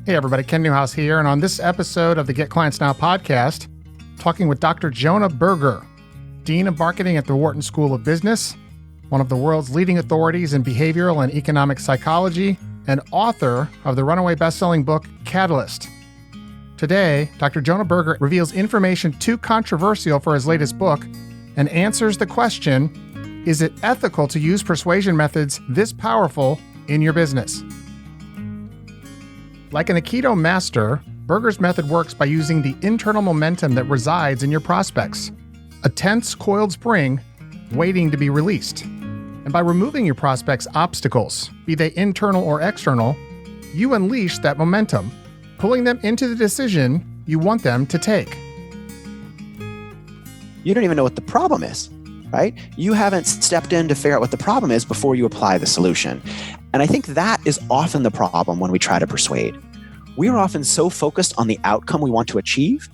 Hey everybody, Ken Newhouse here, and on this episode of the Get Clients Now podcast, talking with Dr. Jonah Berger, Dean of Marketing at the Wharton School of Business, one of the world's leading authorities in behavioral and economic psychology, and author of the runaway best-selling book, Catalyst. Today, Dr. Jonah Berger reveals information too controversial for his latest book and answers the question, is it ethical to use persuasion methods this powerful in your business? Like an Aikido master, Berger's method works by using the internal momentum that resides in your prospects, a tense, coiled spring waiting to be released. And by removing your prospects' obstacles, be they internal or external, you unleash that momentum, pulling them into the decision you want them to take. You don't even know what the problem is, right? You haven't stepped in to figure out what the problem is before you apply the solution. And I think that is often the problem when we try to persuade. We are often so focused on the outcome we want to achieve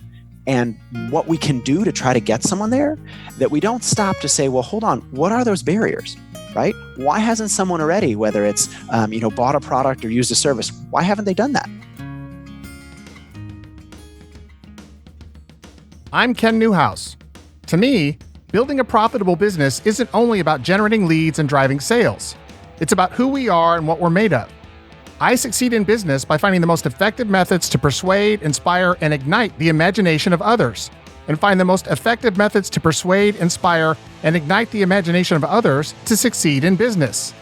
and what we can do to try to get someone there that we don't stop to say, well, hold on, what are those barriers, right? Why hasn't someone already, whether it's bought a product or used a service, why haven't they done that? I'm Ken Newhouse. To me, building a profitable business isn't only about generating leads and driving sales. It's about who we are and what we're made of. I succeed in business by finding the most effective methods to persuade, inspire, and ignite the imagination of others, and find the most effective methods to persuade, inspire, and ignite the imagination of others to succeed in business.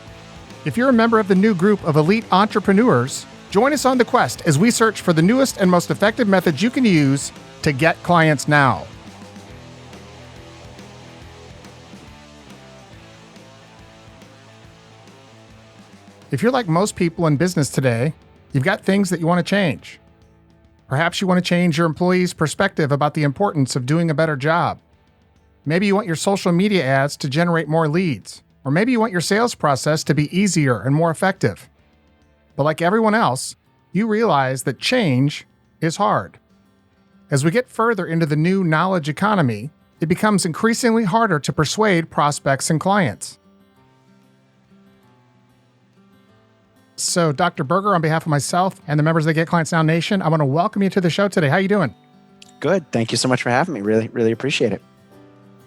If you're a member of the new group of elite entrepreneurs, join us on the quest as we search for the newest and most effective methods you can use to get clients now. If you're like most people in business today, you've got things that you want to change. Perhaps you want to change your employees' perspective about the importance of doing a better job. Maybe you want your social media ads to generate more leads, or maybe you want your sales process to be easier and more effective. But like everyone else, you realize that change is hard. As we get further into the new knowledge economy, it becomes increasingly harder to persuade prospects and clients. So, Dr. Berger, on behalf of myself and the members of the Get Clients Now Nation, I want to welcome you to the show today. How are you doing? Good. Thank you so much for having me. Really appreciate it.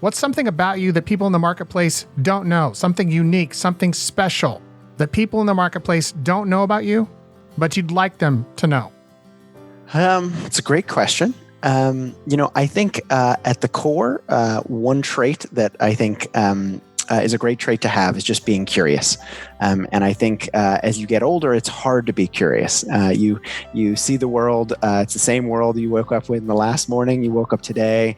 What's something about you that people in the marketplace don't know? Something unique, something special that people in the marketplace don't know about you, but you'd like them to know? It's a great question. I think at the core, one trait that I think is a great trait to have is just being curious. And I think as you get older, it's hard to be curious. You see the world, it's the same world you woke up with in the last morning, you woke up today.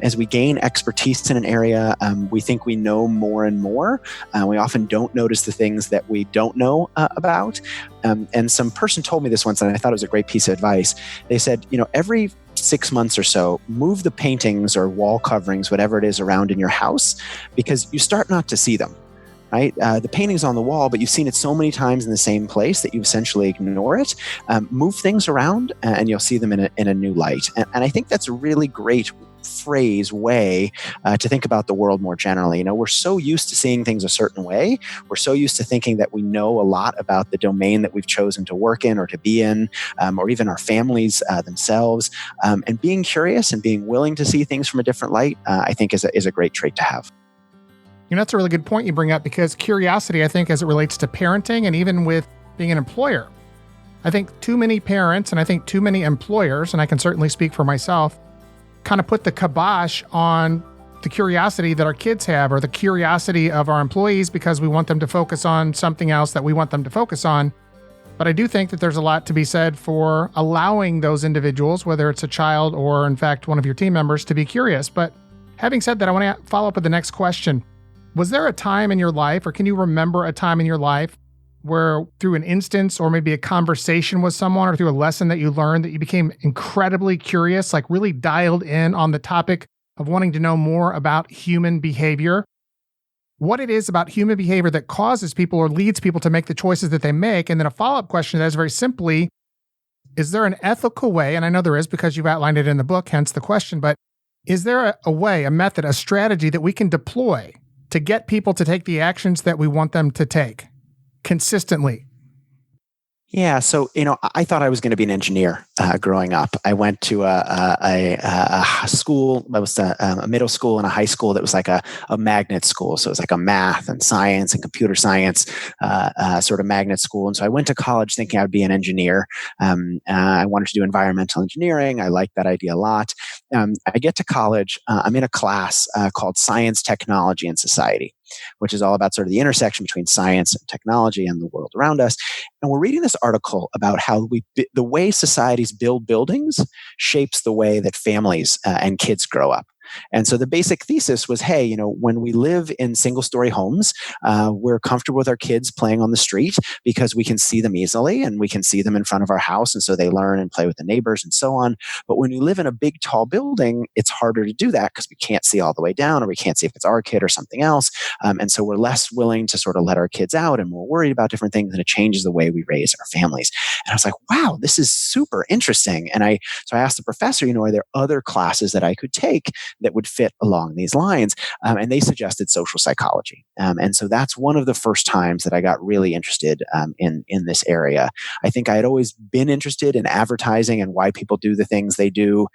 As we gain expertise in an area, we think we know more and more. We often don't notice the things that we don't know about. And some person told me this once, and I thought it was a great piece of advice. They said, every 6 months or so, move the paintings or wall coverings, whatever it is around in your house, because you start not to see them, right? The painting's on the wall, but you've seen it so many times in the same place that you essentially ignore it. Move things around and you'll see them in a new light. And I think that's a really great way to think about the world more generally. We're so used to seeing things a certain way. We're so used to thinking that we know a lot about the domain that we've chosen to work in or to be in, or even our families themselves. And being curious and being willing to see things from a different light, I think is a great trait to have. That's a really good point you bring up, because curiosity, I think, as it relates to parenting and even with being an employer, I think too many parents and I think too many employers, and I can certainly speak for myself, kind of put the kibosh on the curiosity that our kids have or the curiosity of our employees because we want them to focus on something else that we want them to focus on. But I do think that there's a lot to be said for allowing those individuals, whether it's a child or in fact one of your team members, to be curious. But having said that, I want to follow up with the next question. Was there a time in your life, or can you remember a time in your life where through an instance or maybe a conversation with someone or through a lesson that you learned that you became incredibly curious, like really dialed in on the topic of wanting to know more about human behavior? What it is about human behavior that causes people or leads people to make the choices that they make? And then a follow-up question that is very simply, is there an ethical way, and I know there is because you've outlined it in the book, hence the question, but is there a way, a method, a strategy that we can deploy to get people to take the actions that we want them to take consistently? Yeah, so I thought I was going to be an engineer growing up. I went to a school that was a middle school and a high school that was like a magnet school. So it was like a math and science and computer science sort of magnet school. And so I went to college thinking I'd be an engineer. I wanted to do environmental engineering. I liked that idea a lot. I get to college. I'm in a class called Science, Technology, and Society, which is all about sort of the intersection between science and technology and the world around us. And we're reading this article about how the way societies build buildings shapes the way that families and kids grow up. And so the basic thesis was, hey, when we live in single-story homes, we're comfortable with our kids playing on the street because we can see them easily and we can see them in front of our house. And so they learn and play with the neighbors and so on. But when you live in a big, tall building, it's harder to do that because we can't see all the way down, or we can't see if it's our kid or something else. And so we're less willing to sort of let our kids out, and we're worried about different things, and it changes the way we raise our families. And I was like, wow, this is super interesting. And so I asked the professor, are there other classes that I could take that would fit along these lines? And they suggested social psychology. And so that's one of the first times that I got really interested in this area. I think I had always been interested in advertising and why people do the things they do.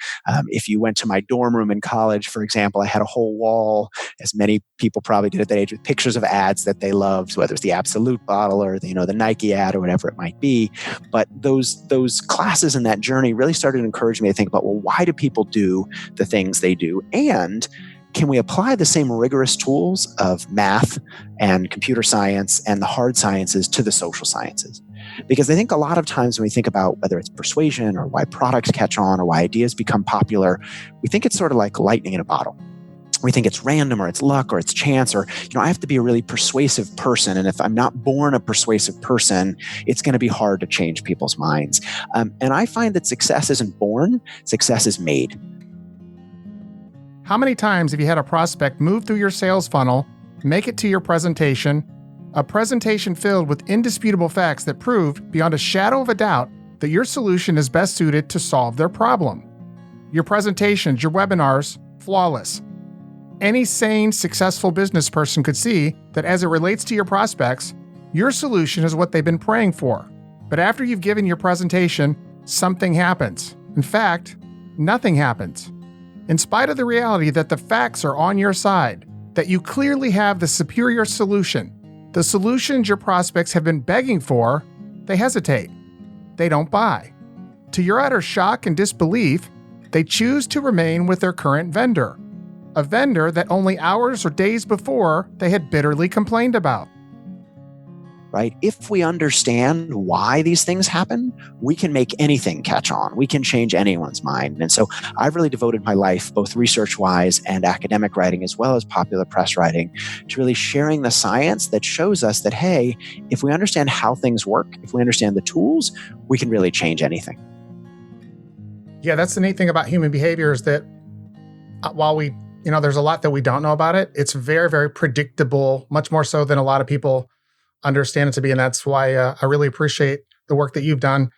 If you went to my dorm room in college, for example, I had a whole wall, as many people probably did at that age, with pictures of ads that they loved, whether it's the Absolute bottle or the Nike ad or whatever it might be. But those classes and that journey really started to encourage me to think about, well, why do people do the things they do? And can we apply the same rigorous tools of math and computer science and the hard sciences to the social sciences? Because I think a lot of times when we think about whether it's persuasion or why products catch on or why ideas become popular, we think it's sort of like lightning in a bottle. We think it's random or it's luck or it's chance, or, I have to be a really persuasive person. And if I'm not born a persuasive person, it's going to be hard to change people's minds. And I find that success isn't born, success is made. How many times have you had a prospect move through your sales funnel, make it to your presentation, a presentation filled with indisputable facts that proved beyond a shadow of a doubt that your solution is best suited to solve their problem? Your presentations, your webinars, flawless. Any sane, successful business person could see that as it relates to your prospects, your solution is what they've been praying for. But after you've given your presentation, something happens. In fact, nothing happens. In spite of the reality that the facts are on your side, that you clearly have the superior solution, the solutions your prospects have been begging for, they hesitate. They don't buy. To your utter shock and disbelief, they choose to remain with their current vendor. A vendor that only hours or days before they had bitterly complained about. Right? If we understand why these things happen, we can make anything catch on. We can change anyone's mind. And so I've really devoted my life, both research-wise and academic writing, as well as popular press writing, to really sharing the science that shows us that, hey, if we understand how things work, if we understand the tools, we can really change anything. Yeah, that's the neat thing about human behavior is that while there's a lot that we don't know about it, it's very, very predictable, much more so than a lot of people understand it to be. And that's why I really appreciate the work that you've done.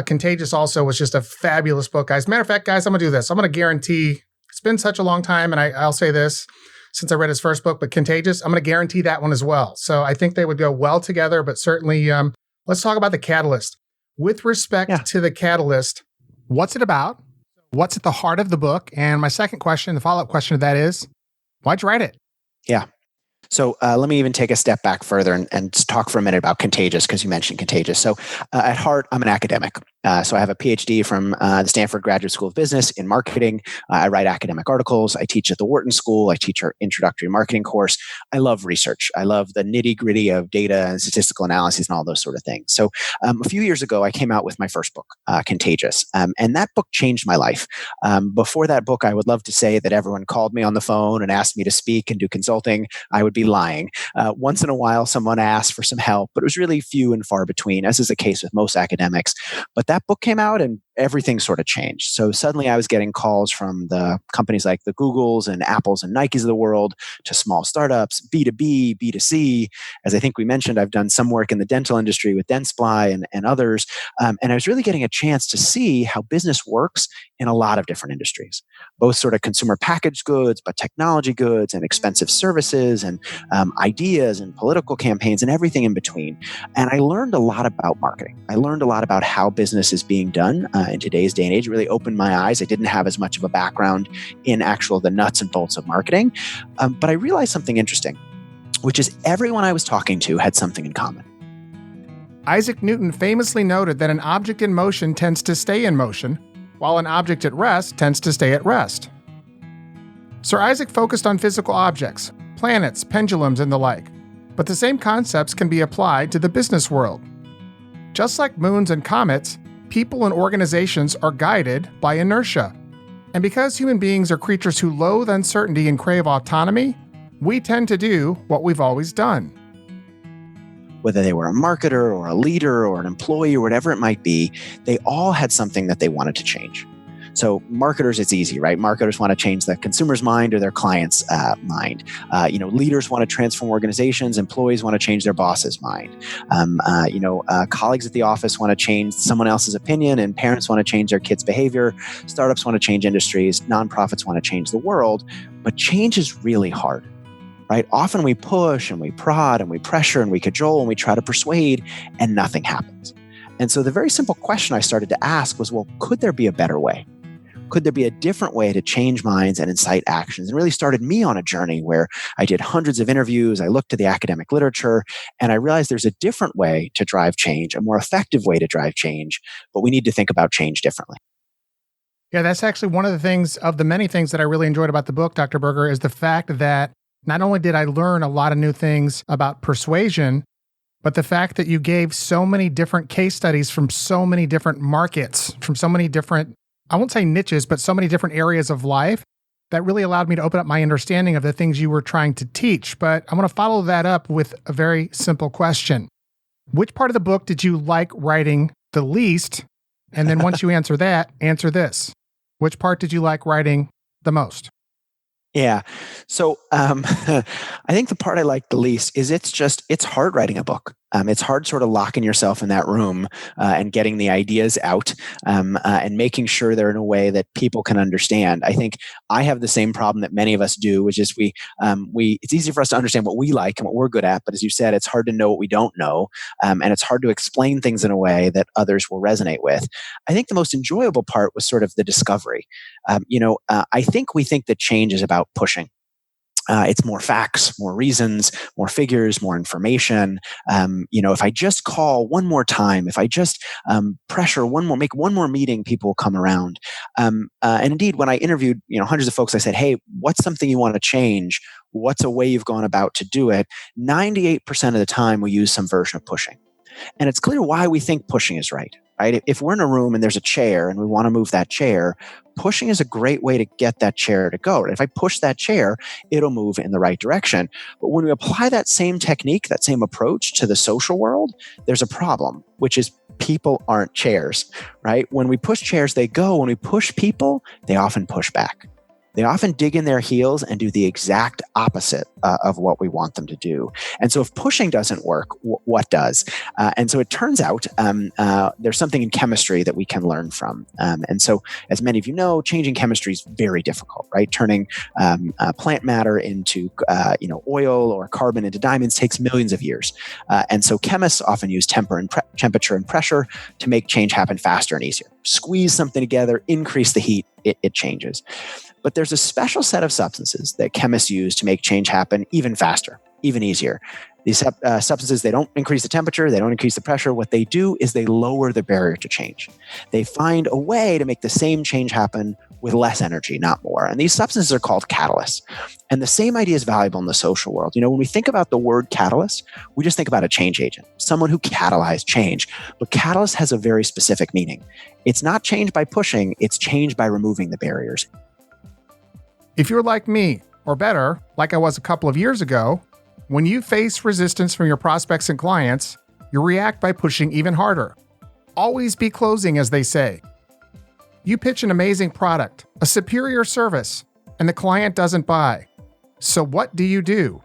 Contagious also was just a fabulous book, guys. Matter of fact, guys, I'm going to do this. I'm going to guarantee, it's been such a long time, and I'll say this since I read his first book, but Contagious, I'm going to guarantee that one as well. So I think they would go well together, but certainly let's talk about The Catalyst. With respect to The Catalyst, what's it about? What's at the heart of the book? And my second question, the follow-up question to that is, why'd you write it? Yeah. So let me even take a step back further and talk for a minute about Contagious, because you mentioned Contagious. So at heart, I'm an academic. So I have a PhD from the Stanford Graduate School of Business in marketing. I write academic articles. I teach at the Wharton School. I teach our introductory marketing course. I love research. I love the nitty gritty of data and statistical analysis and all those sort of things. So a few years ago, I came out with my first book, Contagious. And that book changed my life. Before that book, I would love to say that everyone called me on the phone and asked me to speak and do consulting. I would be lying. Once in a while, someone asked for some help, but it was really few and far between, as is the case with most academics. But that book came out, and everything sort of changed. So suddenly I was getting calls from the companies like the Googles and Apples and Nikes of the world to small startups, B2B, B2C. As I think we mentioned, I've done some work in the dental industry with Dentsply and others. And I was really getting a chance to see how business works in a lot of different industries, both sort of consumer packaged goods, but technology goods and expensive services and ideas and political campaigns and everything in between. And I learned a lot about marketing. I learned a lot about how business is being done in today's day and age. It really opened my eyes. I didn't have as much of a background in the nuts and bolts of marketing. But I realized something interesting, which is everyone I was talking to had something in common. Isaac Newton famously noted that an object in motion tends to stay in motion, while an object at rest tends to stay at rest. Sir Isaac focused on physical objects, planets, pendulums, and the like, but the same concepts can be applied to the business world. Just like moons and comets, people and organizations are guided by inertia. And because human beings are creatures who loathe uncertainty and crave autonomy, we tend to do what we've always done. Whether they were a marketer or a leader or an employee or whatever it might be, they all had something that they wanted to change. So marketers, it's easy, right? Marketers want to change the consumer's mind or their client's mind. Leaders want to transform organizations. Employees want to change their boss's mind. Colleagues at the office want to change someone else's opinion, and parents want to change their kids' behavior. Startups want to change industries. Nonprofits want to change the world. But change is really hard. Right? Often we push and we prod and we pressure and we cajole and we try to persuade and nothing happens. And so the very simple question I started to ask was, well, could there be a better way? Could there be a different way to change minds and incite actions? And really started me on a journey where I did hundreds of interviews. I looked to the academic literature and I realized there's a different way to drive change, a more effective way to drive change, but we need to think about change differently. Yeah, that's actually one of the things, of the many things that I really enjoyed about the book, Dr. Berger, is the fact that not only did I learn a lot of new things about persuasion, but the fact that you gave so many different case studies from so many different markets, from so many different, I won't say niches, but so many different areas of life that really allowed me to open up my understanding of the things you were trying to teach. But I want to follow that up with a very simple question. Which part of the book did you like writing the least? And then once you answer that, answer this. Which part did you like writing the most? Yeah. So I think the part I like the least is it's hard writing a book. It's hard sort of locking yourself in that room and getting the ideas out and making sure they're in a way that people can understand. I think I have the same problem that many of us do, which is it's easy for us to understand what we like and what we're good at. But as you said, it's hard to know what we don't know. And it's hard to explain things in a way that others will resonate with. I think the most enjoyable part was sort of the discovery. I think we think that change is about pushing. It's more facts, more reasons, more figures, more information. If I just call one more time, if I just pressure make one more meeting, people will come around. And indeed, when I interviewed hundreds of folks, I said, "Hey, what's something you want to change? What's a way you've gone about to do it?" 98% of the time, we use some version of pushing. And it's clear why we think pushing is right. If we're in a room and there's a chair and we want to move that chair, pushing is a great way to get that chair to go. If I push that chair, it'll move in the right direction. But when we apply that same technique, that same approach to the social world, there's a problem, which is people aren't chairs, right? When we push chairs, they go. When we push people, they often push back. They often dig in their heels and do the exact opposite of what we want them to do. And so if pushing doesn't work, what does? And so it turns out there's something in chemistry that we can learn from. And so as many of you know, changing chemistry is very difficult, right? Turning plant matter into oil or carbon into diamonds takes millions of years. And so chemists often use temperature and pressure to make change happen faster and easier. Squeeze something together, increase the heat, it changes. But there's a special set of substances that chemists use to make change happen even faster, even easier. These substances, they don't increase the temperature, they don't increase the pressure. What they do is they lower the barrier to change. They find a way to make the same change happen with less energy, not more. And these substances are called catalysts. And the same idea is valuable in the social world. When we think about the word catalyst, we just think about a change agent, someone who catalyzed change. But catalyst has a very specific meaning. It's not change by pushing, it's change by removing the barriers. If you're like me, or better, like I was a couple of years ago, when you face resistance from your prospects and clients, you react by pushing even harder. Always be closing, as they say. You pitch an amazing product, a superior service, and the client doesn't buy. So what do?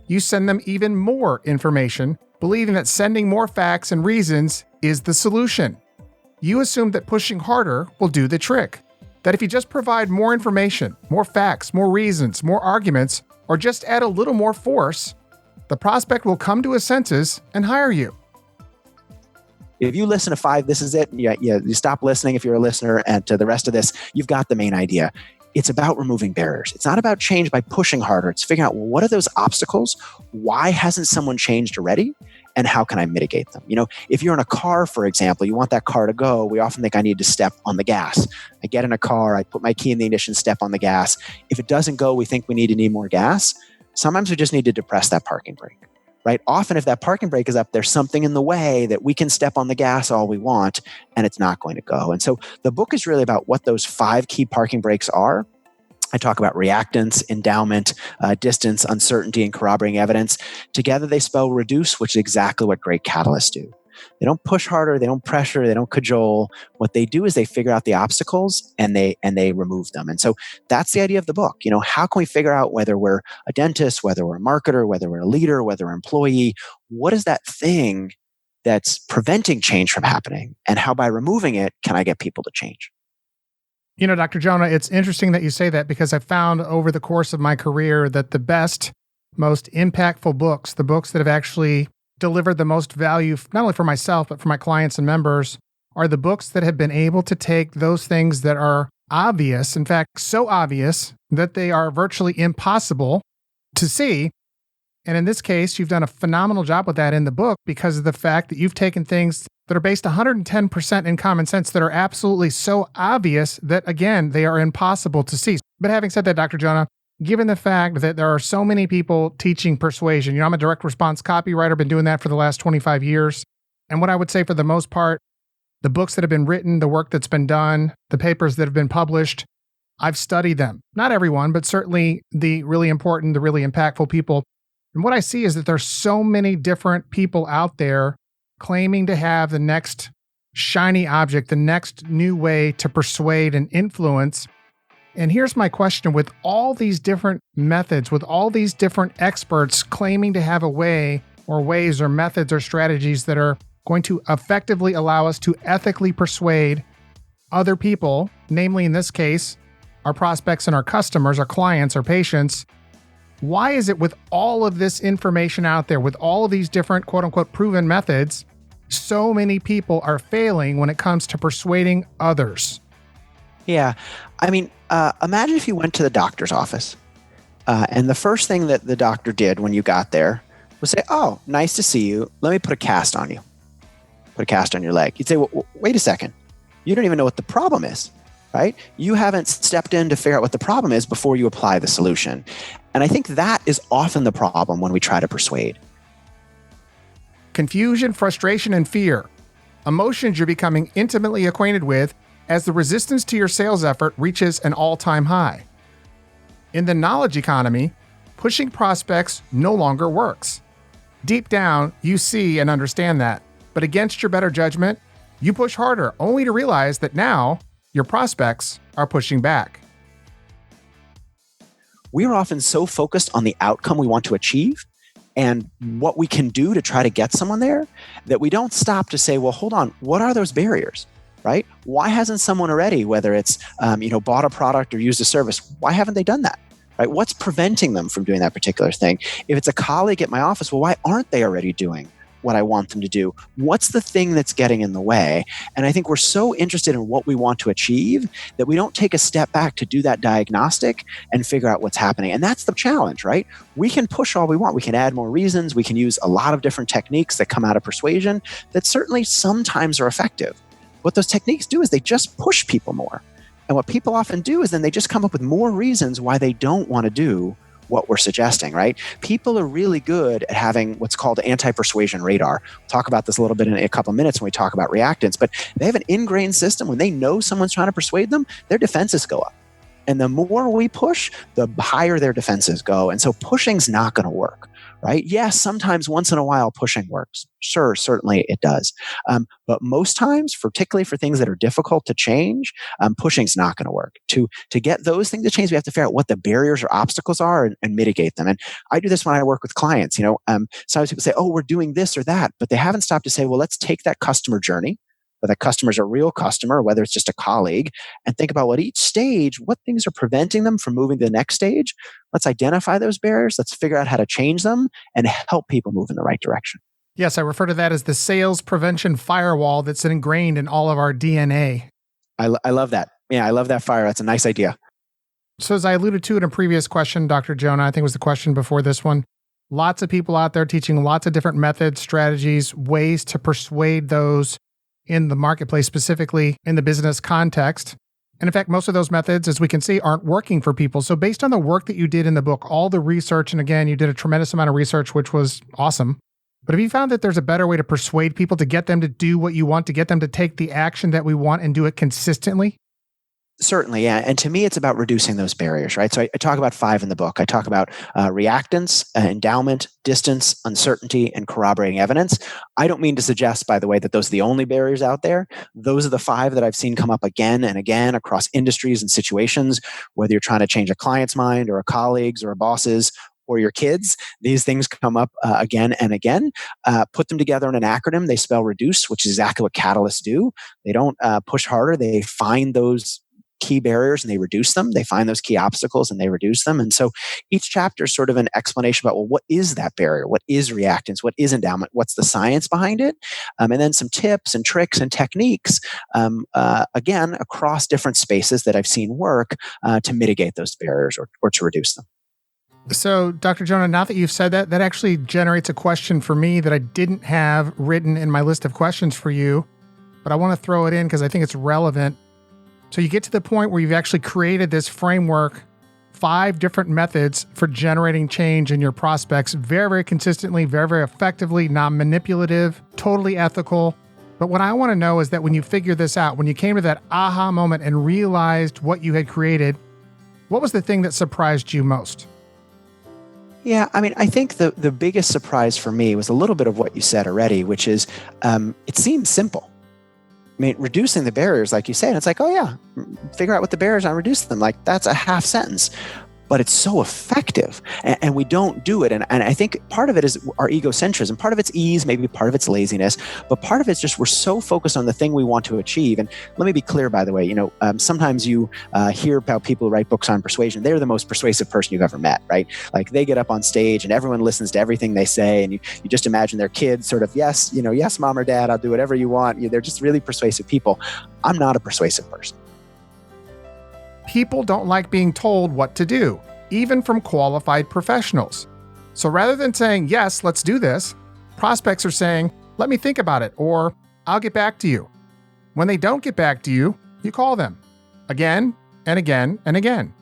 You send them even more information, believing that sending more facts and reasons is the solution. You assume that pushing harder will do the trick. That if you just provide more information, more facts, more reasons, more arguments, or just add a little more force, the prospect will come to his senses and hire you. If you listen to 5, this is it. You stop listening if you're a listener, and to the rest of this, you've got the main idea. It's about removing barriers. It's not about change by pushing harder. It's figuring out, well, what are those obstacles? Why hasn't someone changed already? And how can I mitigate them? If you're in a car, for example, you want that car to go. We often think I need to step on the gas. I get in a car, I put my key in the ignition, step on the gas. If it doesn't go, we think we need more gas. Sometimes we just need to depress that parking brake, right? Often if that parking brake is up, there's something in the way that we can step on the gas all we want, and it's not going to go. And so the book is really about what those 5 key parking brakes are. I talk about reactance, endowment, distance, uncertainty, and corroborating evidence. Together they spell reduce, which is exactly what great catalysts do. They don't push harder, they don't pressure, they don't cajole. What they do is they figure out the obstacles and they remove them. And so that's the idea of the book. How can we figure out whether we're a dentist, whether we're a marketer, whether we're a leader, whether we're an employee? What is that thing that's preventing change from happening? And how by removing it, can I get people to change? Dr. Jonah, it's interesting that you say that, because I found over the course of my career that the best, most impactful books, the books that have actually delivered the most value, not only for myself, but for my clients and members, are the books that have been able to take those things that are obvious, in fact, so obvious that they are virtually impossible to see. And in this case, you've done a phenomenal job with that in the book, because of the fact that you've taken things that are based 110% in common sense, that are absolutely so obvious that, again, they are impossible to see. But having said that, Dr. Jonah, given the fact that there are so many people teaching persuasion, I'm a direct response copywriter, been doing that for the last 25 years. And what I would say, for the most part, the books that have been written, the work that's been done, the papers that have been published, I've studied them. Not everyone, but certainly the really important, the really impactful people. And what I see is that there's so many different people out there claiming to have the next shiny object, the next new way to persuade and influence. And here's my question: with all these different methods, with all these different experts claiming to have a way or ways or methods or strategies that are going to effectively allow us to ethically persuade other people, namely in this case, our prospects and our customers, our clients, our patients, why is it, with all of this information out there, with all of these different quote unquote proven methods, so many people are failing when it comes to persuading others? Yeah. Imagine if you went to the doctor's office and the first thing that the doctor did when you got there was say, "Oh, nice to see you. Let me put a cast on you. Put a cast on your leg." You'd say, "Well, wait a second. You don't even know what the problem is, right? You haven't stepped in to figure out what the problem is before you apply the solution." And I think that is often the problem when we try to persuade. Confusion, frustration, and fear. Emotions you're becoming intimately acquainted with as the resistance to your sales effort reaches an all-time high. In the knowledge economy, pushing prospects no longer works. Deep down, you see and understand that, but against your better judgment, you push harder, only to realize that now your prospects are pushing back. We are often so focused on the outcome we want to achieve and what we can do to try to get someone there that we don't stop to say, well, hold on, what are those barriers, right? Why hasn't someone already, whether it's bought a product or used a service, why haven't they done that, right? What's preventing them from doing that particular thing? If it's a colleague at my office, well, why aren't they already doing what I want them to do? What's the thing that's getting in the way? And I think we're so interested in what we want to achieve that we don't take a step back to do that diagnostic and figure out what's happening. And that's the challenge, right? We can push all we want. We can add more reasons. We can use a lot of different techniques that come out of persuasion that certainly sometimes are effective. What those techniques do is they just push people more. And what people often do is then they just come up with more reasons why they don't want to do what we're suggesting, right? People are really good at having what's called anti-persuasion radar. We'll talk about this a little bit in a couple of minutes when we talk about reactance, but they have an ingrained system. When they know someone's trying to persuade them, their defenses go up. And the more we push, the higher their defenses go. And so pushing's not going to work, right? Yes, sometimes once in a while pushing works. Sure, certainly it does. But most times, particularly for things that are difficult to change, pushing's not going to work. To get those things to change, we have to figure out what the barriers or obstacles are and mitigate them. And I do this when I work with clients. Sometimes people say, "Oh, we're doing this or that," but they haven't stopped to say, "Well, let's take that customer journey, whether that customer is a real customer, or whether it's just a colleague, and think about what each stage, what things are preventing them from moving to the next stage. Let's identify those barriers. Let's figure out how to change them and help people move in the right direction." Yes, I refer to that as the sales prevention firewall that's ingrained in all of our DNA. I love that. Yeah, I love that fire. That's a nice idea. So as I alluded to in a previous question, Dr. Jonah, I think it was the question before this one, lots of people out there teaching lots of different methods, strategies, ways to persuade those in the marketplace, specifically in the business context. And in fact, most of those methods, as we can see, aren't working for people. So based on the work that you did in the book, all the research, and again, you did a tremendous amount of research, which was awesome. But have you found that there's a better way to persuade people, to get them to do what you want, to get them to take the action that we want and do it consistently? Certainly, yeah. And to me, it's about reducing those barriers, right? So I talk about 5 in the book. I talk about reactance, endowment, distance, uncertainty, and corroborating evidence. I don't mean to suggest, by the way, that those are the only barriers out there. Those are the 5 that I've seen come up again and again across industries and situations, whether you're trying to change a client's mind or a colleague's or a boss's or your kids. These things come up again and again. Put them together in an acronym. They spell REDUCE, which is exactly what catalysts do. They don't push harder. They find those key barriers and they reduce them. They find those key obstacles and they reduce them. And so each chapter is sort of an explanation about, well, what is that barrier? What is reactance? What is endowment? What's the science behind it? And then some tips and tricks and techniques, again, across different spaces that I've seen work to mitigate those barriers or to reduce them. So, Dr. Jonah, now that you've said that, that actually generates a question for me that I didn't have written in my list of questions for you, but I want to throw it in because I think it's relevant. So you get to the point where you've actually created this framework, 5 different methods for generating change in your prospects, very, very consistently, very, very effectively, non-manipulative, totally ethical. But what I want to know is that when you figured this out, when you came to that aha moment and realized what you had created, what was the thing that surprised you most? Yeah, I mean, I think the biggest surprise for me was a little bit of what you said already, which is it seems simple. I mean, reducing the barriers, like you say, and it's like, oh yeah, figure out what the barriers are and reduce them. Like that's a half sentence, but it's so effective and we don't do it. And I think part of it is our egocentrism. Part of it's ease, maybe part of it's laziness, but part of it's just we're so focused on the thing we want to achieve. And let me be clear, by the way, sometimes you hear about people who write books on persuasion. They're the most persuasive person you've ever met, right? Like they get up on stage and everyone listens to everything they say. And you just imagine their kids sort of, yes, yes, mom or dad, I'll do whatever you want. They're just really persuasive people. I'm not a persuasive person. People don't like being told what to do, even from qualified professionals. So rather than saying, yes, let's do this, prospects are saying, let me think about it, or I'll get back to you. When they don't get back to you, you call them again and again and again.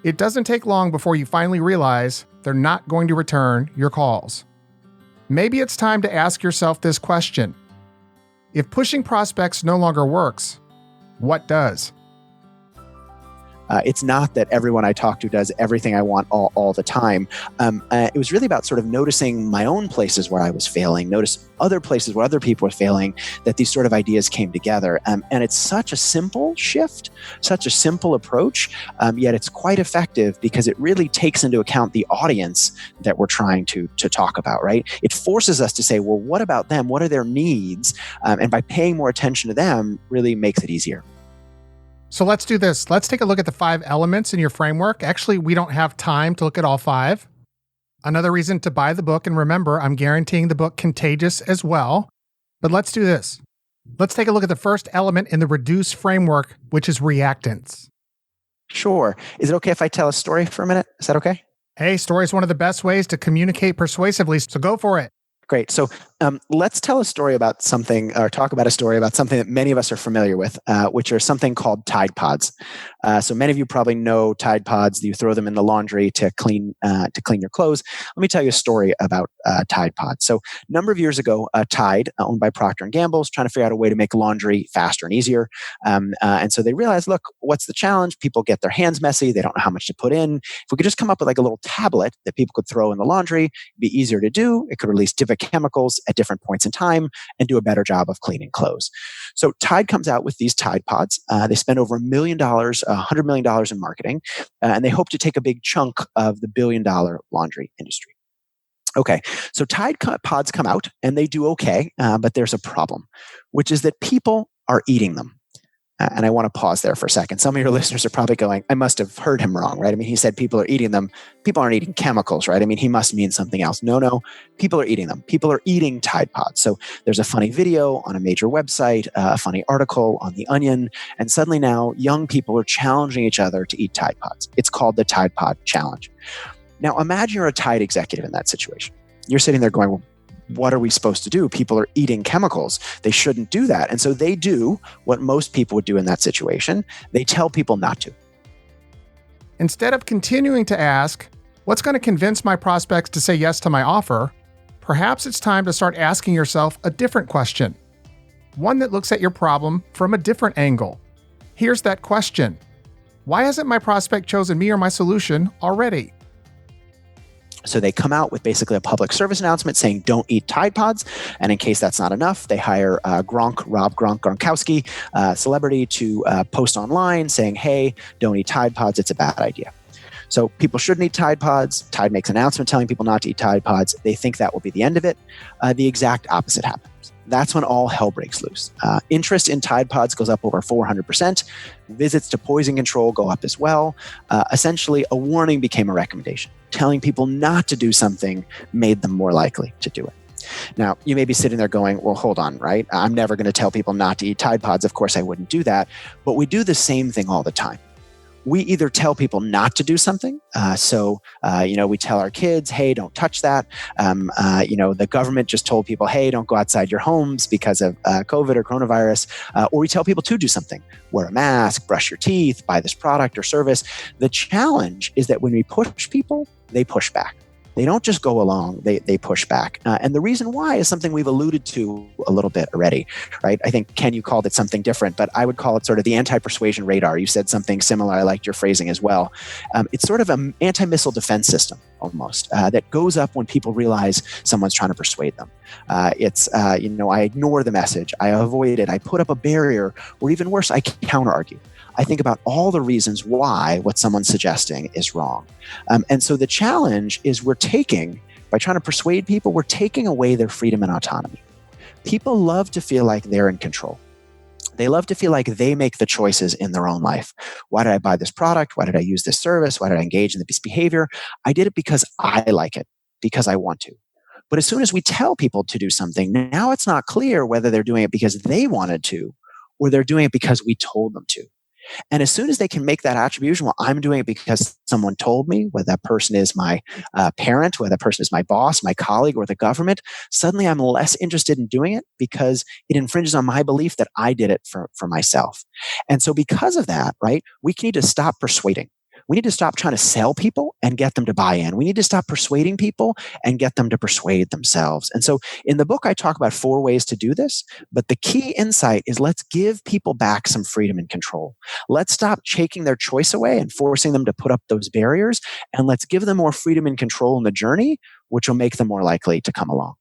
It doesn't take long before you finally realize they're not going to return your calls. Maybe it's time to ask yourself this question. If pushing prospects no longer works, what does? It's not that everyone I talk to does everything I want all the time. It was really about sort of noticing my own places where I was failing, notice other places where other people were failing, that these sort of ideas came together. And it's such a simple shift, such a simple approach, yet it's quite effective because it really takes into account the audience that we're trying to talk about, right? It forces us to say, well, what about them? What are their needs? And by paying more attention to them really makes it easier. So let's do this. Let's take a look at the 5 elements in your framework. Actually, we don't have time to look at all 5. Another reason to buy the book, and remember, I'm guaranteeing the book Contagious as well. But let's do this. Let's take a look at the first element in the REDUCE framework, which is reactance. Sure. Is it okay if I tell a story for a minute? Is that okay? Hey, story is one of the best ways to communicate persuasively, so go for it. Great. So Let's tell a story about something, or talk about a story about something that many of us are familiar with, which are something called Tide Pods. So many of you probably know Tide Pods. You throw them in the laundry to clean your clothes. Let me tell you a story about Tide Pods. So a number of years ago, Tide, owned by Procter and Gamble, is trying to figure out a way to make laundry faster and easier. And so they realized, look, what's the challenge? People get their hands messy. They don't know how much to put in. If we could just come up with like a little tablet that people could throw in the laundry, it'd be easier to do. It could release different chemicals at different points in time and do a better job of cleaning clothes. So Tide comes out with these Tide Pods. They spend over $100 million in marketing, and they hope to take a big chunk of the billion-dollar laundry industry. Okay, so Tide Pods come out and they do okay, but there's a problem, which is that people are eating them. And I want to pause there for a second. Some of your listeners are probably going, I must have heard him wrong, right? I mean, he said people are eating them. People aren't eating chemicals, right? I mean, he must mean something else. No, people are eating them. People are eating Tide Pods. So there's a funny video on a major website, a funny article on The Onion, and suddenly now young people are challenging each other to eat Tide Pods. It's called the Tide Pod Challenge. Now, imagine you're a Tide executive in that situation. You're sitting there going, well, what are we supposed to do? People are eating chemicals. They shouldn't do that. And so they do what most people would do in that situation. They tell people not to. Instead of continuing to ask, what's going to convince my prospects to say yes to my offer, perhaps it's time to start asking yourself a different question. One that looks at your problem from a different angle. Here's that question. Why hasn't my prospect chosen me or my solution already? So they come out with basically a public service announcement saying, don't eat Tide Pods. And in case that's not enough, they hire Rob Gronkowski, celebrity, to post online saying, hey, don't eat Tide Pods. It's a bad idea. So people shouldn't eat Tide Pods. Tide makes an announcement telling people not to eat Tide Pods. They think that will be the end of it. The exact opposite happens. That's when all hell breaks loose. Interest in Tide Pods goes up over 400%. Visits to poison control go up as well. Essentially, a warning became a recommendation. Telling people not to do something made them more likely to do it. Now, you may be sitting there going, well, hold on, right? I'm never going to tell people not to eat Tide Pods. Of course, I wouldn't do that. But we do the same thing all the time. We either tell people not to do something. We tell our kids, hey, don't touch that. The government just told people, hey, don't go outside your homes because of COVID or coronavirus. Or we tell people to do something. Wear a mask, brush your teeth, buy this product or service. The challenge is that when we push people, they push back. They don't just go along, they push back. And the reason why is something we've alluded to a little bit already, right? I think, Ken, you called it something different, but I would call it sort of the anti-persuasion radar. You said something similar. I liked your phrasing as well. It's sort of an anti-missile defense system almost that goes up when people realize someone's trying to persuade them. I ignore the message. I avoid it. I put up a barrier, or even worse, I counter-argue. I think about all the reasons why what someone's suggesting is wrong. And so the challenge is by trying to persuade people, we're taking away their freedom and autonomy. People love to feel like they're in control. They love to feel like they make the choices in their own life. Why did I buy this product? Why did I use this service? Why did I engage in this behavior? I did it because I like it, because I want to. But as soon as we tell people to do something, now it's not clear whether they're doing it because they wanted to, or they're doing it because we told them to. And as soon as they can make that attribution, well, I'm doing it because someone told me, whether that person is my parent, whether that person is my boss, my colleague, or the government, suddenly I'm less interested in doing it because it infringes on my belief that I did it for myself. And so because of that, right, we need to stop persuading. We need to stop trying to sell people and get them to buy in. We need to stop persuading people and get them to persuade themselves. And so in the book, I talk about 4 ways to do this. But the key insight is let's give people back some freedom and control. Let's stop taking their choice away and forcing them to put up those barriers. And let's give them more freedom and control in the journey, which will make them more likely to come along.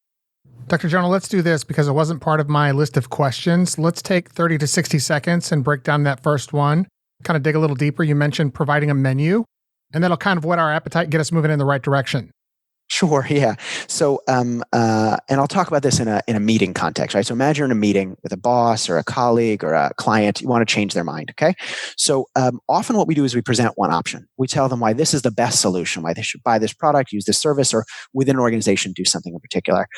Dr. Jonah, let's do this because it wasn't part of my list of questions. Let's take 30 to 60 seconds and break down that first one. Kind of dig a little deeper. You mentioned providing a menu, and that'll kind of whet our appetite and get us moving in the right direction. Sure. Yeah. So, and I'll talk about this in a meeting context, right? So imagine you're in a meeting with a boss or a colleague or a client. You want to change their mind. Okay. So, often what we do is we present one option. We tell them why this is the best solution, why they should buy this product, use this service, or within an organization, do something in particular.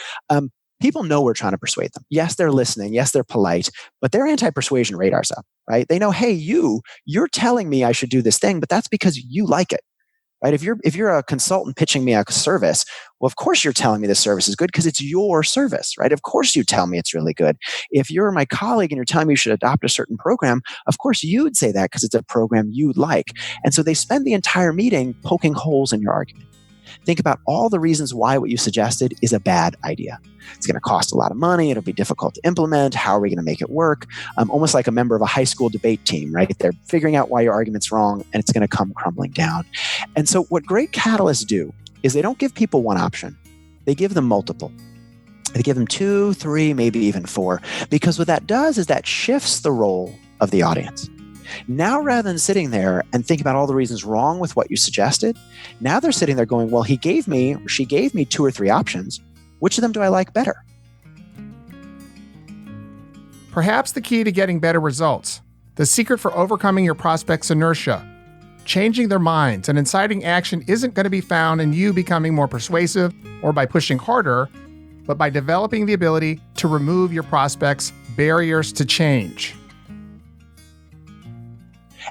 People know we're trying to persuade them. Yes, they're listening. Yes, they're polite, but their anti-persuasion radar's up, right? They know, hey, you're telling me I should do this thing, but that's because you like it. right? If you're a consultant pitching me a service, well, of course you're telling me this service is good because it's your service, right? Of course you tell me it's really good. If you're my colleague and you're telling me you should adopt a certain program, of course you'd say that because it's a program you'd like. And so they spend the entire meeting poking holes in your argument. Think about all the reasons why what you suggested is a bad idea. It's going to cost a lot of money. It'll be difficult to implement. How are we going to make it work? Almost like a member of a high school debate team, right? They're figuring out why your argument's wrong, and it's going to come crumbling down. And so what great catalysts do is they don't give people one option. They give them multiple. They give them 2, 3, maybe even 4, because what that does is that shifts the role of the audience. Now, rather than sitting there and think about all the reasons wrong with what you suggested, now they're sitting there going, well, she gave me 2 or 3 options. Which of them do I like better? Perhaps the key to getting better results, the secret for overcoming your prospects' inertia, changing their minds and inciting action isn't going to be found in you becoming more persuasive or by pushing harder, but by developing the ability to remove your prospects' barriers to change.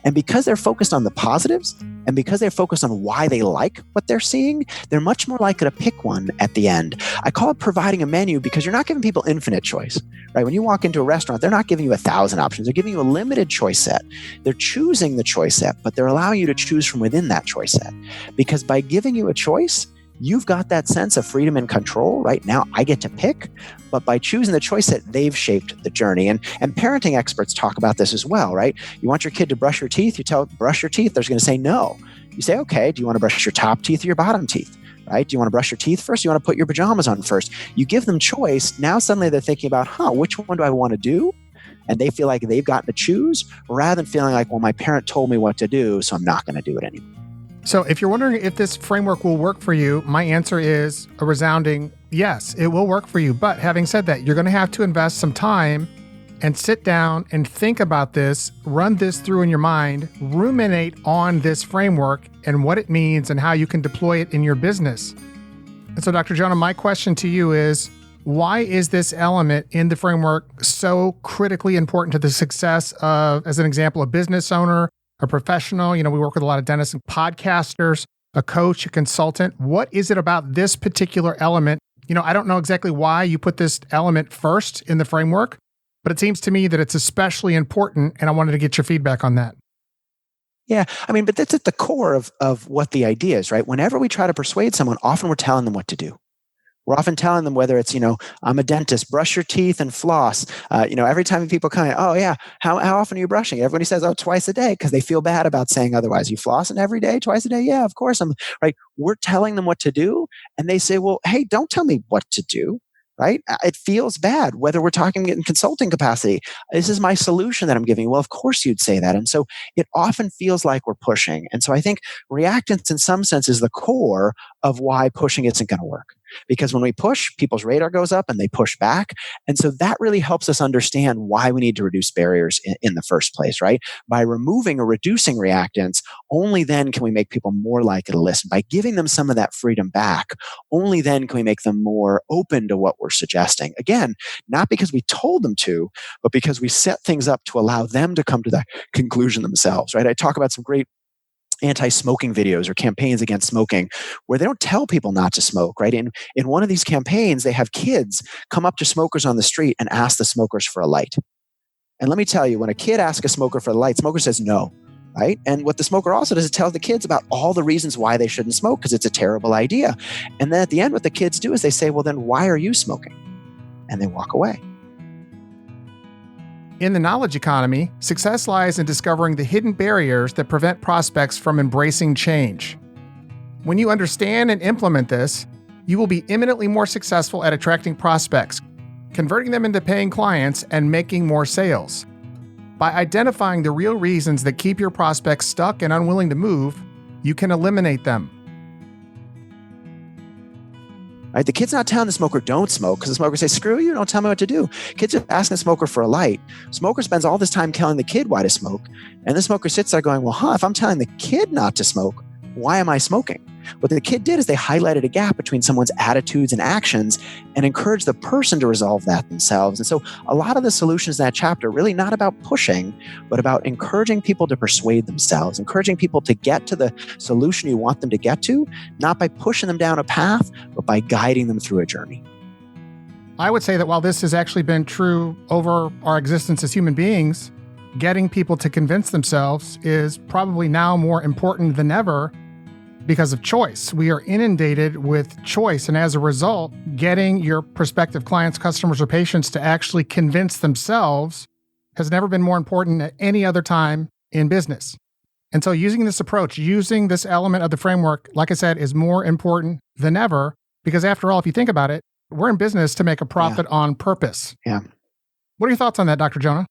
And because they're focused on the positives and because they're focused on why they like what they're seeing, they're much more likely to pick one at the end. I call it providing a menu because you're not giving people infinite choice, right? When you walk into a restaurant, they're not giving you 1,000 options. They're giving you a limited choice set. They're choosing the choice set, but they're allowing you to choose from within that choice set. Because by giving you a choice, you've got that sense of freedom and control. Right now, I get to pick, but by choosing the choice set, they've shaped the journey. And parenting experts talk about this as well, right? You want your kid to brush your teeth, you tell brush your teeth, they're going to say no. You say, okay, do you want to brush your top teeth or your bottom teeth? Right? Do you want to brush your teeth first? Do you want to put your pajamas on first? You give them choice. Now suddenly they're thinking about, which one do I want to do? And they feel like they've gotten to choose rather than feeling like, well, my parent told me what to do, so I'm not going to do it anymore. So if you're wondering if this framework will work for you, my answer is a resounding yes, it will work for you. But having said that, you're going to have to invest some time and sit down and think about this, run this through in your mind, ruminate on this framework and what it means and how you can deploy it in your business. And so, Dr. Jonah, my question to you is, why is this element in the framework so critically important to the success of, as an example, a business owner, a professional? We work with a lot of dentists and podcasters, a coach, a consultant. What is it about this particular element? I don't know exactly why you put this element first in the framework, but it seems to me that it's especially important, and I wanted to get your feedback on that. Yeah, but that's at the core of what the idea is, right? Whenever we try to persuade someone, often we're telling them what to do. We're often telling them whether it's, I'm a dentist, brush your teeth and floss. Every time people come in, oh yeah, how often are you brushing? Everybody says, twice a day, because they feel bad about saying otherwise. You flossing every day, twice a day? Yeah, of course. Right. We're telling them what to do. And they say, well, hey, don't tell me what to do. Right? It feels bad, whether we're talking in consulting capacity. This is my solution that I'm giving you. Well, of course you'd say that. And so it often feels like we're pushing. And so I think reactance in some sense is the core of why pushing isn't going to work. Because when we push, people's radar goes up and they push back. And so that really helps us understand why we need to reduce barriers in the first place, right? By removing or reducing reactance, only then can we make people more likely to listen. By giving them some of that freedom back, only then can we make them more open to what we're suggesting. Again, not because we told them to, but because we set things up to allow them to come to that conclusion themselves, right? I talk about some great anti-smoking videos or campaigns against smoking where they don't tell people not to smoke, right? In one of these campaigns, they have kids come up to smokers on the street and ask the smokers for a light. And let me tell you, when a kid asks a smoker for a light, smoker says no, right? And what the smoker also does is tell the kids about all the reasons why they shouldn't smoke because it's a terrible idea. And then at the end, what the kids do is they say, well, then why are you smoking? And they walk away. In the knowledge economy, success lies in discovering the hidden barriers that prevent prospects from embracing change. When you understand and implement this, you will be imminently more successful at attracting prospects, converting them into paying clients, and making more sales. By identifying the real reasons that keep your prospects stuck and unwilling to move, you can eliminate them. Right? The kid's not telling the smoker, don't smoke, because the smoker says, screw you, don't tell me what to do. Kid's just asking the smoker for a light. Smoker spends all this time telling the kid why to smoke. And the smoker sits there going, well, if I'm telling the kid not to smoke, why am I smoking? What the kid did is they highlighted a gap between someone's attitudes and actions and encouraged the person to resolve that themselves. And so a lot of the solutions in that chapter are really not about pushing, but about encouraging people to persuade themselves, encouraging people to get to the solution you want them to get to, not by pushing them down a path, but by guiding them through a journey. I would say that while this has actually been true over our existence as human beings, getting people to convince themselves is probably now more important than ever because of choice. We are inundated with choice, and as a result, getting your prospective clients, customers, or patients to actually convince themselves has never been more important at any other time in business. And so using this approach, using this element of the framework, like I said, is more important than ever, because after all, if you think about it, we're in business to make a profit on purpose. Yeah. What are your thoughts on that, Dr. Jonah?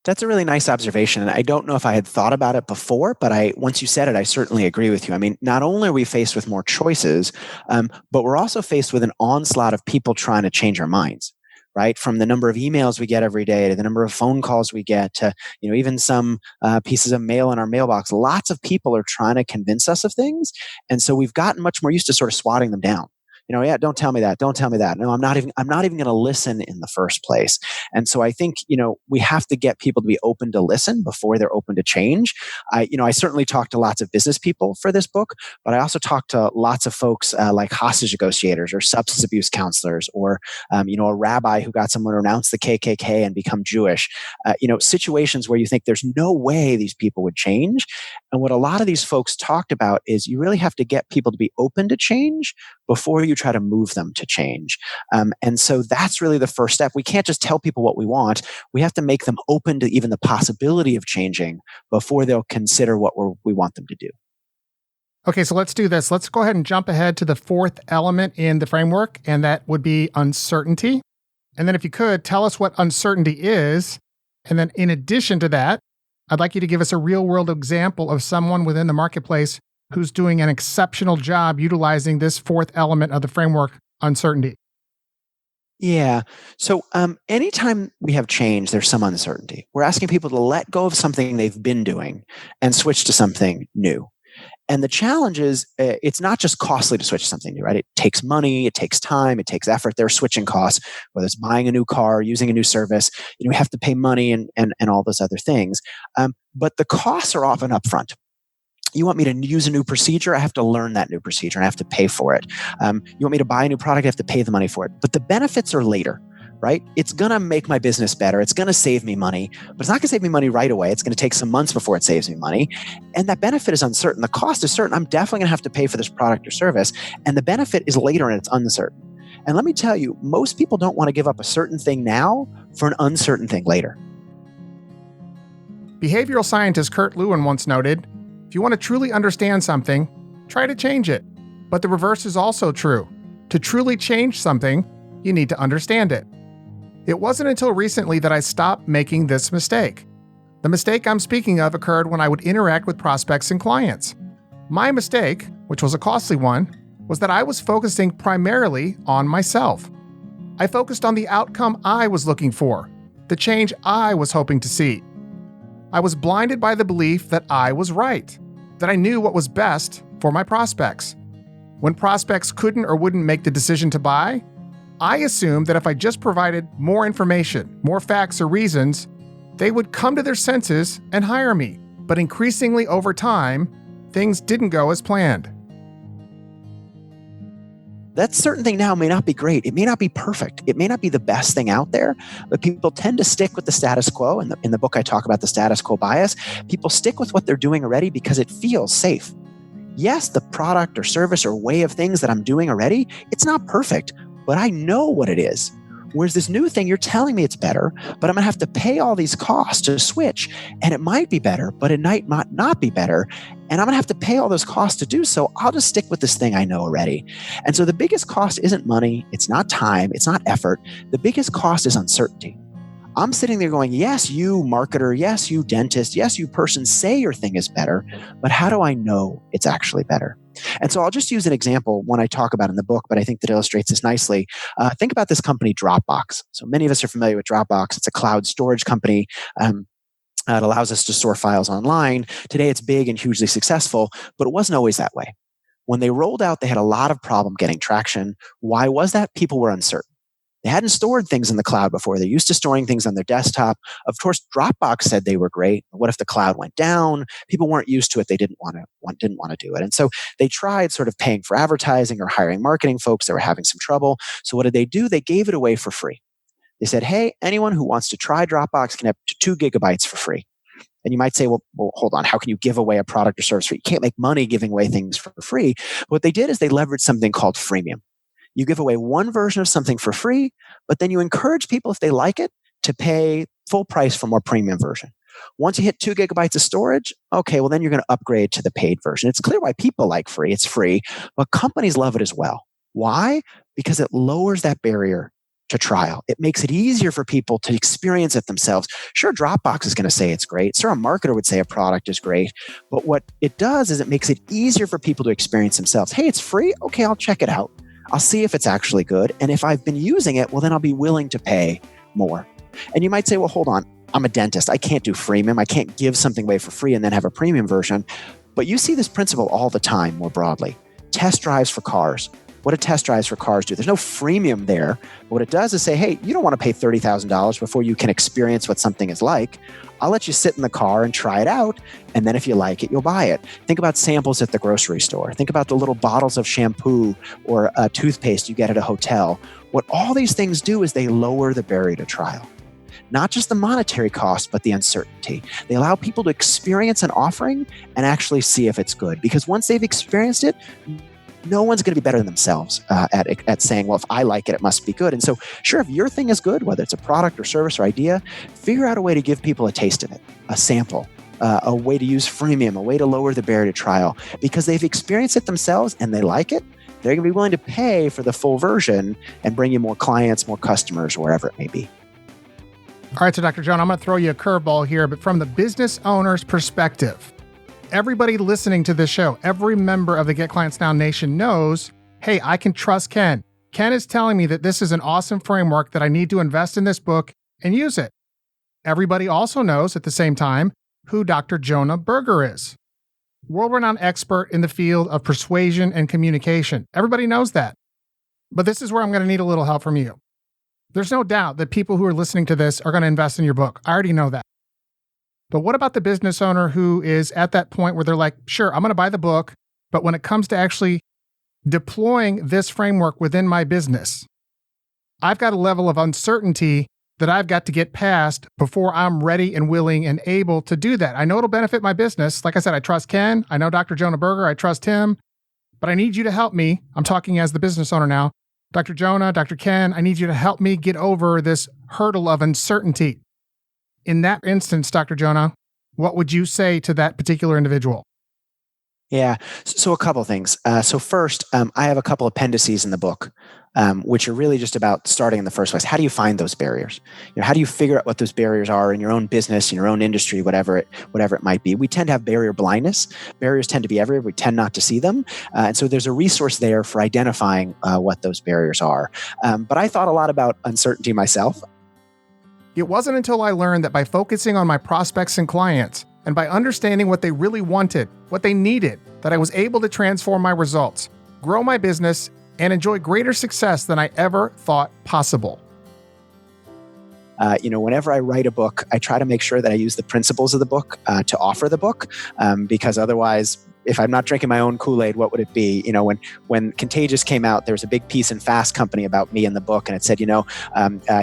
That's a really nice observation. And I don't know if I had thought about it before, but once you said it, I certainly agree with you. I mean, not only are we faced with more choices, but we're also faced with an onslaught of people trying to change our minds, right? From the number of emails we get every day to the number of phone calls we get to, even some pieces of mail in our mailbox. Lots of people are trying to convince us of things. And so we've gotten much more used to sort of swatting them down. Yeah, don't tell me that. Don't tell me that. No, I'm not even going to listen in the first place. And so I think, we have to get people to be open to listen before they're open to change. I certainly talked to lots of business people for this book, but I also talked to lots of folks like hostage negotiators or substance abuse counselors or, a rabbi who got someone to renounce the KKK and become Jewish. Situations where you think there's no way these people would change. And what a lot of these folks talked about is you really have to get people to be open to change before you try to move them to change. And so that's really the first step. We can't just tell people what we want. We have to make them open to even the possibility of changing before they'll consider what we want them to do. Okay, so let's do this. Let's go ahead and jump ahead to the fourth element in the framework, and that would be uncertainty. And then if you could, tell us what uncertainty is. And then in addition to that, I'd like you to give us a real-world example of someone within the marketplace who's doing an exceptional job utilizing this fourth element of the framework, uncertainty. Yeah. So anytime we have change, there's some uncertainty. We're asking people to let go of something they've been doing and switch to something new. And the challenge is it's not just costly to switch to something new, right? It takes money, it takes time, it takes effort. There are switching costs, whether it's buying a new car, using a new service. We have to pay money and all those other things. But the costs are often upfront. You want me to use a new procedure? I have to learn that new procedure and I have to pay for it. You want me to buy a new product? I have to pay the money for it. But the benefits are later, right? It's going to make my business better. It's going to save me money, but it's not going to save me money right away. It's going to take some months before it saves me money. And that benefit is uncertain. The cost is certain. I'm definitely going to have to pay for this product or service. And the benefit is later and it's uncertain. And let me tell you, most people don't want to give up a certain thing now for an uncertain thing later. Behavioral scientist Kurt Lewin once noted, if you want to truly understand something, try to change it. But the reverse is also true. To truly change something, you need to understand it. It wasn't until recently that I stopped making this mistake. The mistake I'm speaking of occurred when I would interact with prospects and clients. My mistake, which was a costly one, was that I was focusing primarily on myself. I focused on the outcome I was looking for, the change I was hoping to see. I was blinded by the belief that I was right, that I knew what was best for my prospects. When prospects couldn't or wouldn't make the decision to buy, I assumed that if I just provided more information, more facts or reasons, they would come to their senses and hire me. But increasingly over time, things didn't go as planned. That certain thing now may not be great. It may not be perfect. It may not be the best thing out there, but people tend to stick with the status quo. In the book, I talk about the status quo bias. People stick with what they're doing already because it feels safe. Yes, the product or service or way of things that I'm doing already, it's not perfect, but I know what it is. Whereas this new thing, you're telling me it's better, but I'm going to have to pay all these costs to switch. And it might be better, but it might not be better. And I'm going to have to pay all those costs to do so. I'll just stick with this thing I know already. And so the biggest cost isn't money. It's not time. It's not effort. The biggest cost is uncertainty. I'm sitting there going, yes, you marketer, yes, you dentist, yes, you person say your thing is better, but how do I know it's actually better? And so I'll just use an example, one I talk about in the book, but I think that illustrates this nicely. Think about this company, Dropbox. So many of us are familiar with Dropbox. It's a cloud storage company. It allows us to store files online. Today, it's big and hugely successful, but it wasn't always that way. When they rolled out, they had a lot of problem getting traction. Why was that? People were uncertain. They hadn't stored things in the cloud before. They're used to storing things on their desktop. Of course, Dropbox said they were great. What if the cloud went down? People weren't used to it. They didn't want to do it. And so they tried sort of paying for advertising or hiring marketing folks that were having some trouble. So what did they do? They gave it away for free. They said, hey, anyone who wants to try Dropbox can have 2 gigabytes for free. And you might say, well, hold on. How can you give away a product or service for free? You can't make money giving away things for free. What they did is they leveraged something called freemium. You give away one version of something for free, but then you encourage people, if they like it, to pay full price for more premium version. Once you hit 2 gigabytes of storage, okay, well, then you're going to upgrade to the paid version. It's clear why people like free. It's free, but companies love it as well. Why? Because it lowers that barrier to trial. It makes it easier for people to experience it themselves. Sure, Dropbox is going to say it's great. Sure, a marketer would say a product is great. But what it does is it makes it easier for people to experience themselves. Hey, it's free? Okay, I'll check it out. I'll see if it's actually good. And if I've been using it, well, then I'll be willing to pay more. And you might say, well, hold on. I'm a dentist. I can't do freemium. I can't give something away for free and then have a premium version. But you see this principle all the time more broadly. Test drives for cars. What do test drives for cars do? There's no freemium there. But what it does is say, hey, you don't want to pay $30,000 before you can experience what something is like. I'll let you sit in the car and try it out. And then if you like it, you'll buy it. Think about samples at the grocery store. Think about the little bottles of shampoo or toothpaste you get at a hotel. What all these things do is they lower the barrier to trial. Not just the monetary cost, but the uncertainty. They allow people to experience an offering and actually see if it's good. Because once they've experienced it, no one's going to be better than themselves at saying, well, if I like it, it must be good. And so, sure, if your thing is good, whether it's a product or service or idea, figure out a way to give people a taste of it, a sample, a way to use freemium, a way to lower the barrier to trial. Because they've experienced it themselves and they like it, they're going to be willing to pay for the full version and bring you more clients, more customers, wherever it may be. All right, so Dr. Jonah, I'm going to throw you a curveball here, but from the business owner's perspective, everybody listening to this show, every member of the Get Clients Now Nation knows, hey, I can trust Ken. Ken is telling me that this is an awesome framework, that I need to invest in this book and use it. Everybody also knows at the same time who Dr. Jonah Berger is. World-renowned expert in the field of persuasion and communication. Everybody knows that. But this is where I'm going to need a little help from you. There's no doubt that people who are listening to this are going to invest in your book. I already know that. But what about the business owner who is at that point where they're like, sure, I'm going to buy the book, but when it comes to actually deploying this framework within my business, I've got a level of uncertainty that I've got to get past before I'm ready and willing and able to do that. I know it'll benefit my business. Like I said, I trust Ken. I know Dr. Jonah Berger. I trust him. But I need you to help me. I'm talking as the business owner now. Dr. Jonah, Dr. Ken, I need you to help me get over this hurdle of uncertainty. In that instance, Dr. Jonah, what would you say to that particular individual? Yeah. So a couple of things. So first, I have a couple appendices in the book, which are really just about starting in the first place. How do you find those barriers? How do you figure out what those barriers are in your own business, in your own industry, whatever it might be? We tend to have barrier blindness. Barriers tend to be everywhere. We tend not to see them. And so there's a resource there for identifying what those barriers are. But I thought a lot about uncertainty myself. It wasn't until I learned that by focusing on my prospects and clients, and by understanding what they really wanted, what they needed, that I was able to transform my results, grow my business, and enjoy greater success than I ever thought possible. Whenever I write a book, I try to make sure that I use the principles of the book to offer the book, because otherwise, if I'm not drinking my own Kool-Aid, what would it be? When Contagious came out, there was a big piece in Fast Company about me in the book, and it said,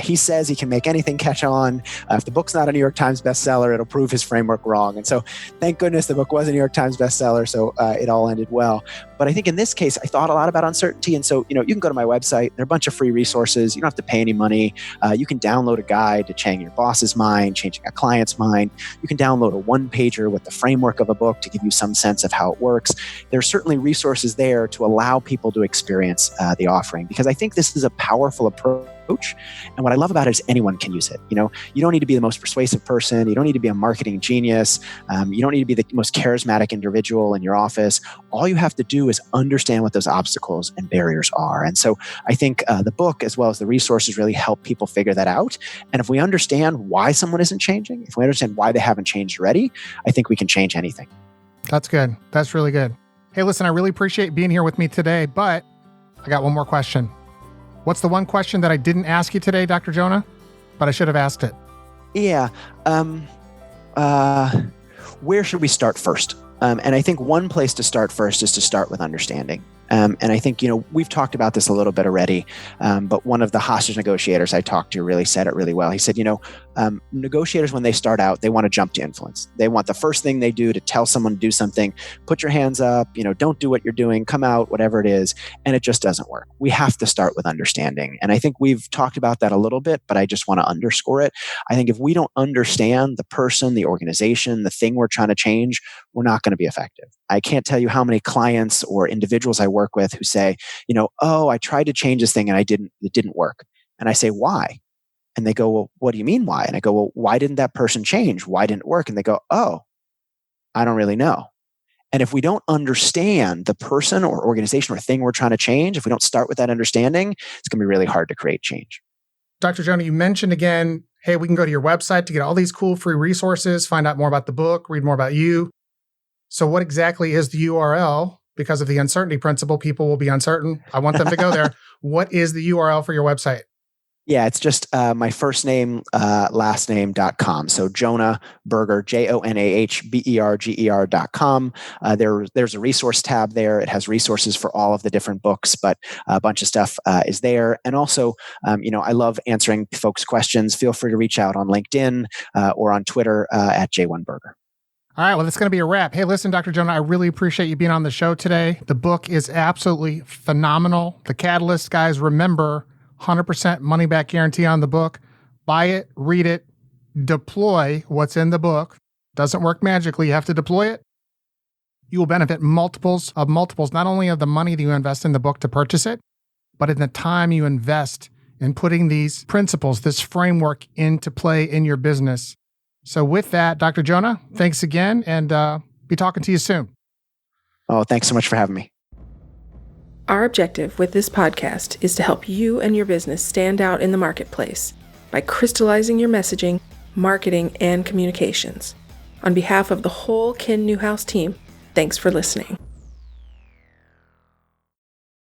he says he can make anything catch on. If the book's not a New York Times bestseller, it'll prove his framework wrong. And so, thank goodness the book was a New York Times bestseller, so it all ended well. But I think in this case, I thought a lot about uncertainty, and so you can go to my website. There are a bunch of free resources. You don't have to pay any money. You can download a guide to changing your boss's mind, changing a client's mind. You can download a one-pager with the framework of a book to give you some sense of how it it works. There's certainly resources there to allow people to experience the offering, because I think this is a powerful approach. And what I love about it is anyone can use it. You don't need to be the most persuasive person. You don't need to be a marketing genius. You don't need to be the most charismatic individual in your office. All you have to do is understand what those obstacles and barriers are. And so I think the book, as well as the resources, really help people figure that out. And if we understand why someone isn't changing, if we understand why they haven't changed already, I think we can change anything. That's good. That's really good. Hey, listen, I really appreciate being here with me today, but I got one more question. What's the one question that I didn't ask you today, Dr. Jonah, but I should have asked it? Yeah. Where should we start first? And I think one place to start first is to start with understanding. And I think, we've talked about this a little bit already, but one of the hostage negotiators I talked to really said it really well. He said, negotiators, when they start out, they want to jump to influence. They want the first thing they do to tell someone to do something, put your hands up, don't do what you're doing, come out, whatever it is. And it just doesn't work. We have to start with understanding. And I think we've talked about that a little bit, but I just want to underscore it. I think if we don't understand the person, the organization, the thing we're trying to change, we're not going to be effective. I can't tell you how many clients or individuals I work with who say, I tried to change this thing and it didn't work. And I say, why? And they go, well, what do you mean why? And I go, well, why didn't that person change? Why didn't it work? And they go, oh, I don't really know. And if we don't understand the person or organization or thing we're trying to change, if we don't start with that understanding, it's going to be really hard to create change. Dr. Jonah, you mentioned again, hey, we can go to your website to get all these cool free resources, find out more about the book, read more about you. So what exactly is the URL? Because of the uncertainty principle, people will be uncertain. I want them to go there. What is the URL for your website? Yeah, it's just my first name, last name.com. So Jonah Berger, JONAHBERGER.com. There's a resource tab there. It has resources for all of the different books, but a bunch of stuff is there. And also, I love answering folks' questions. Feel free to reach out on LinkedIn or on Twitter at J1Berger. All right, well, that's going to be a wrap. Hey, listen, Dr. Jonah, I really appreciate you being on the show today. The book is absolutely phenomenal. The Catalyst, guys, remember, 100% money back guarantee on the book. Buy it, read it, deploy what's in the book. Doesn't work magically. You have to deploy it. You will benefit multiples, not only of the money that you invest in the book to purchase it, but in the time you invest in putting these principles, this framework into play in your business. So with that, Dr. Jonah, thanks again, and be talking to you soon. Oh, thanks so much for having me. Our objective with this podcast is to help you and your business stand out in the marketplace by crystallizing your messaging, marketing, and communications. On behalf of the whole Kin Newhouse team, thanks for listening.